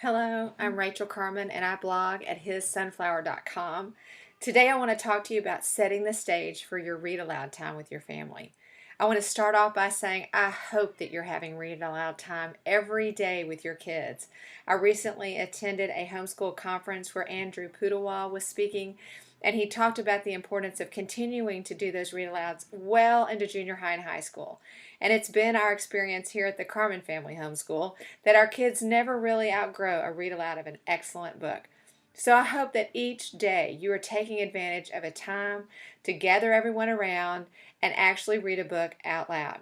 Hello, I'm Rachael Carman and I blog at hissunflower.com. Today I want to talk to you about setting the stage for your read aloud time with your family. I want to start off by saying I hope that you're having read aloud time every day with your kids. I recently attended a homeschool conference where Andrew Pudawa was speaking, and he talked about the importance of continuing to do those read alouds well into junior high and high school. And it's been our experience here at the Carman Family Homeschool that our kids never really outgrow a read aloud of an excellent book. So I hope that each day you are taking advantage of a time to gather everyone around and actually read a book out loud.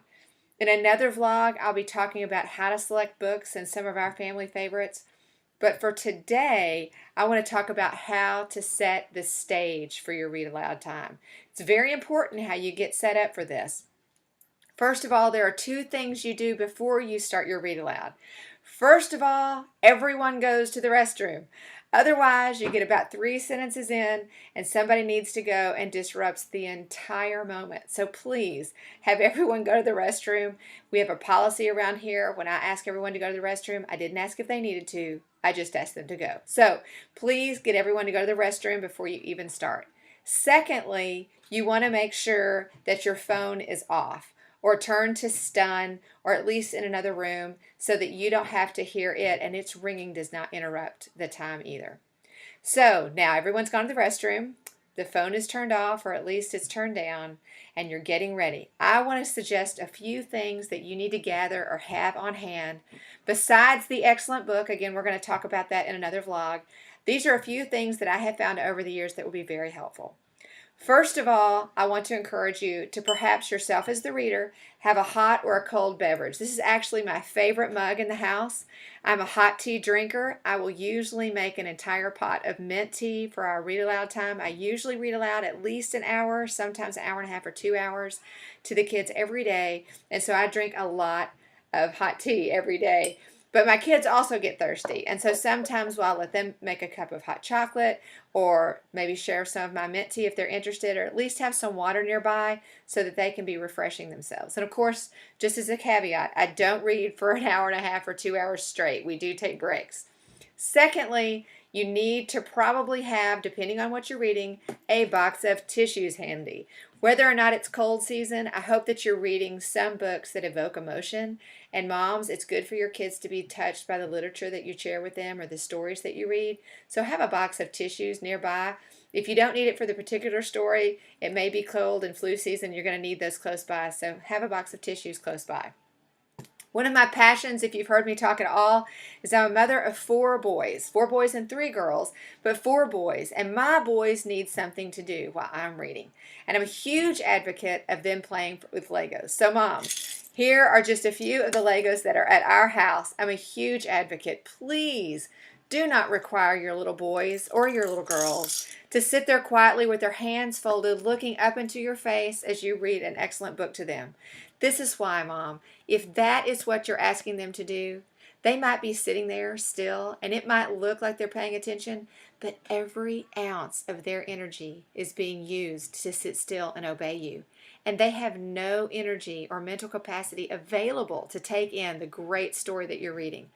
In another vlog, I'll be talking about how to select books and some of our family favorites. But for today, I want to talk about how to set the stage for your read aloud time. It's very important how you get set up for this. First of all, there are two things you do before you start your read aloud. First of all, everyone goes to the restroom. Otherwise, you get about 3 sentences in and somebody needs to go and disrupts the entire moment. So please have everyone go to the restroom. We have a policy around here. When I ask everyone to go to the restroom, I didn't ask if they needed to. I just asked them to go. So please get everyone to go to the restroom before you even start. Secondly, you want to make sure that your phone is off, or turn to stun, or at least in another room so that you don't have to hear it and its ringing does not interrupt the time either. So now everyone's gone to the restroom, the phone is turned off or at least it's turned down, and you're getting ready. I want to suggest a few things that you need to gather or have on hand besides the excellent book. Again, we're going to talk about that in another vlog. These are a few things that I have found over the years that will be very helpful. First of all, I want to encourage you to perhaps yourself as the reader have a hot or a cold beverage. This is actually my favorite mug in the house. I'm a hot tea drinker. I will usually make an entire pot of mint tea for our read aloud time. I usually read aloud at least an hour, sometimes an hour and a half or 2 hours to the kids every day. And so I drink a lot of hot tea every day. But my kids also get thirsty, and so sometimes I'll let them make a cup of hot chocolate or maybe share some of my mint tea if they're interested, or at least have some water nearby so that they can be refreshing themselves. And of course, just as a caveat, I don't read for an hour and a half or 2 hours straight. We do take breaks. Secondly, you need to probably have, depending on what you're reading, a box of tissues handy. Whether or not it's cold season, I hope that you're reading some books that evoke emotion. And moms, it's good for your kids to be touched by the literature that you share with them or the stories that you read. So have a box of tissues nearby. If you don't need it for the particular story, it may be cold and flu season. You're going to need those close by. So have a box of tissues close by. One of my passions, if you've heard me talk at all, is I'm a mother of 4 boys and 3 girls, but 4 boys. And my boys need something to do while I'm reading. And I'm a huge advocate of them playing with Legos. So moms, here are just a few of the Legos that are at our house. I'm a huge advocate. Please do not require your little boys or your little girls to sit there quietly with their hands folded, looking up into your face as you read an excellent book to them. This is why, Mom, if that is what you're asking them to do, they might be sitting there still, and it might look like they're paying attention, but every ounce of their energy is being used to sit still and obey you. And they have no energy or mental capacity available to take in the great story that you're reading.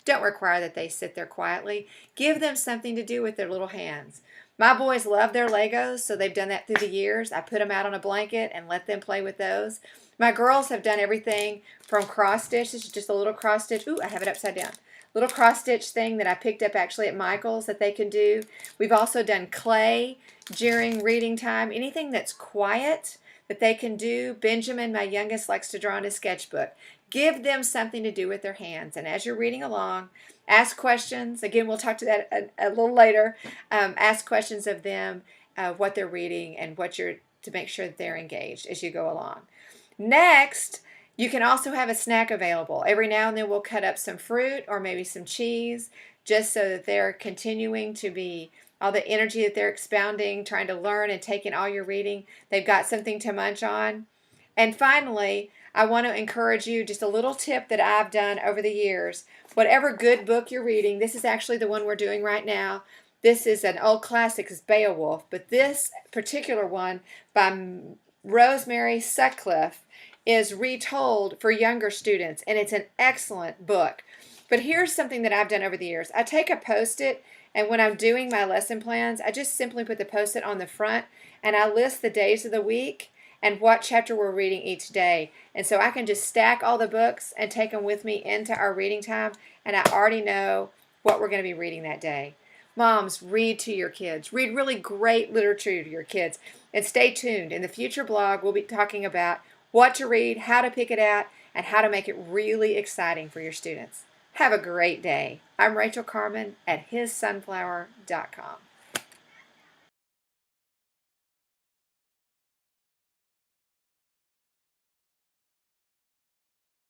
Don't require that they sit there quietly. Give them something to do with their little hands. My boys love their Legos, so they've done that through the years. I put them out on a blanket and let them play with those. My girls have done everything from cross stitch. This is just a little cross stitch. Ooh, I have it upside down. Little cross stitch thing that I picked up actually at Michael's that they can do. We've also done clay during reading time. Anything that's quiet that they can do. Benjamin, my youngest, likes to draw in his sketchbook. Give them something to do with their hands. And as you're reading along, ask questions. Again, we'll talk to that a little later. Ask questions of them, what they're reading, and to make sure that they're engaged as you go along. Next, you can also have a snack available. Every now and then we'll cut up some fruit or maybe some cheese just so that they're continuing to be all the energy that they're expounding, trying to learn and take in all your reading. They've got something to munch on. And finally, I want to encourage you, just a little tip that I've done over the years. Whatever good book you're reading, this is actually the one we're doing right now. This is an old classic, it's Beowulf, but this particular one by Rosemary Sutcliffe is retold for younger students, and it's an excellent book. But here's something that I've done over the years. I take a Post-it, and when I'm doing my lesson plans, I just simply put the Post-it on the front, and I list the days of the week and what chapter we're reading each day. And so I can just stack all the books and take them with me into our reading time, and I already know what we're going to be reading that day. Moms, read to your kids. Read really great literature to your kids. And stay tuned. In the future blog, we'll be talking about what to read, how to pick it out, and how to make it really exciting for your students. Have a great day. I'm Rachael Carman at hissunflower.com.